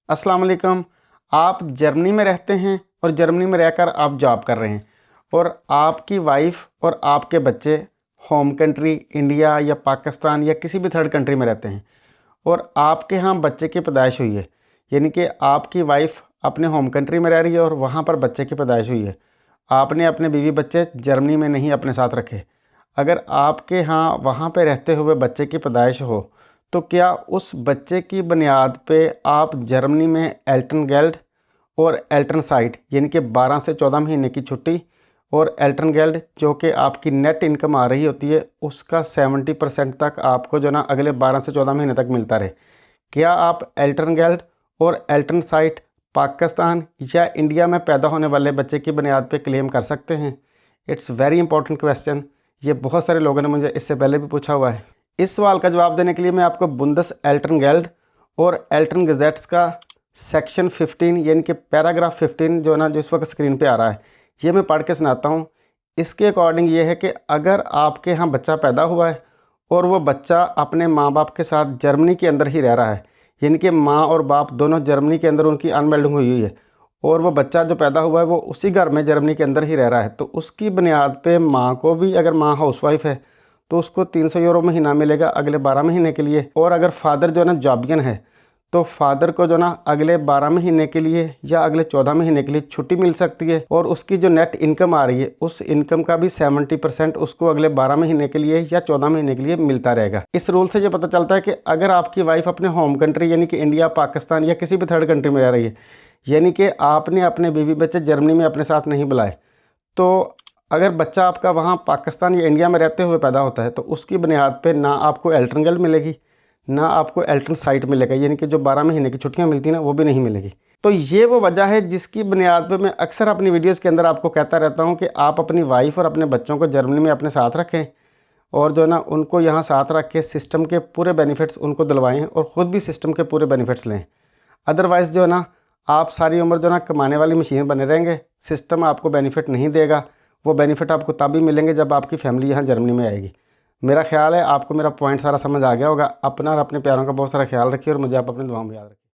अस्सलाम वालेकुम। आप जर्मनी में रहते हैं और जर्मनी में रहकर आप जॉब कर रहे हैं और आपकी वाइफ और आपके बच्चे होम कंट्री इंडिया या पाकिस्तान या किसी भी थर्ड कंट्री में रहते हैं और आपके यहाँ बच्चे की पैदाइश हुई है, यानी कि आपकी वाइफ अपने होम कंट्री में रह रही है और वहाँ पर बच्चे की पैदाइश हुई है। आपने अपने बीवी बच्चे जर्मनी में नहीं अपने साथ रखे। अगर आपके यहाँ वहाँ पे रहते हुए बच्चे की पैदाइश हो तो क्या उस बच्चे की बुनियाद पे आप जर्मनी में एल्टर्नगेल्ड और एल्टर्नसाइट यानी कि 12 से 14 महीने की छुट्टी और एल्टर्नगेल्ड जो कि आपकी नेट इनकम आ रही होती है उसका 70% तक आपको जो ना अगले 12 से 14 महीने तक मिलता रहे, क्या आप एल्टर्नगेल्ड और एल्टर्नसाइट पाकिस्तान या इंडिया में पैदा होने वाले बच्चे की बुनियाद पे क्लेम कर सकते हैं? It's very important question. ये बहुत सारे लोगों ने मुझे इससे पहले भी पूछा हुआ है। इस सवाल का जवाब देने के लिए मैं आपको बुंदस एल्टर्नगेल्ड और एल्टर्नगेजेट्स का सेक्शन 15 यानी कि पैराग्राफ 15 जो ना जो इस वक्त स्क्रीन पे आ रहा है, ये मैं पढ़ के सुनाता हूँ। इसके अकॉर्डिंग ये है कि अगर आपके यहाँ बच्चा पैदा हुआ है और वो बच्चा अपने माँ बाप के साथ जर्मनी के अंदर ही रह रहा है, यानी कि माँ और बाप दोनों जर्मनी के अंदर उनकी अनमेल्डिंग हुई है और वो बच्चा जो पैदा हुआ है वो उसी घर में जर्मनी के अंदर ही रह रहा है, तो उसकी बुनियाद पे माँ को भी, अगर माँ हाउसवाइफ है तो उसको 300 यूरो महीना मिलेगा अगले 12 महीने के लिए। और अगर फादर जो है ना जॉबियन है तो फादर को जो ना अगले 12 महीने के लिए या अगले 14 महीने के लिए छुट्टी मिल सकती है और उसकी जो नेट इनकम आ रही है उस इनकम का भी 70% उसको अगले 12 महीने के लिए या 14 महीने के लिए मिलता रहेगा। इस रूल से ये पता चलता है कि अगर आपकी वाइफ अपने होम कंट्री यानी कि इंडिया, पाकिस्तान या किसी भी थर्ड कंट्री में रह रही है, यानी कि आपने अपने बीवी बच्चे जर्मनी में अपने साथ नहीं बुलाए, तो अगर बच्चा आपका वहाँ पाकिस्तान या इंडिया में रहते हुए पैदा होता है तो उसकी बुनियाद पे ना आपको एल्टर्नगेल्ड मिलेगी ना आपको एल्टर्नसाइट मिलेगा, यानी कि जो 12 महीने की छुट्टियाँ मिलती हैं ना वो भी नहीं मिलेगी। तो ये वो वजह है जिसकी बुनियाद पे मैं अक्सर अपनी वीडियोज़ के अंदर आपको कहता रहता हूँ कि आप अपनी वाइफ और अपने बच्चों को जर्मनी में अपने साथ रखें और जो ना उनको यहाँ साथ रख के सिस्टम के पूरे बेनिफिट्स उनको दिलवाएँ और ख़ुद भी सिस्टम के पूरे बेनिफिट्स लें। अदरवाइज़ जो ना आप सारी उम्र जो ना कमाने वाली मशीन बने रहेंगे, सिस्टम आपको बेनिफिट नहीं देगा। वो बेनिफिट आपको तब भी मिलेंगे जब आपकी फैमिली यहाँ जर्मनी में आएगी। मेरा ख्याल है आपको मेरा पॉइंट सारा समझ आ गया होगा। अपना और अपने प्यारों का बहुत सारा ख्याल रखिए और मुझे आप अपनी दुआओं में याद रखिए।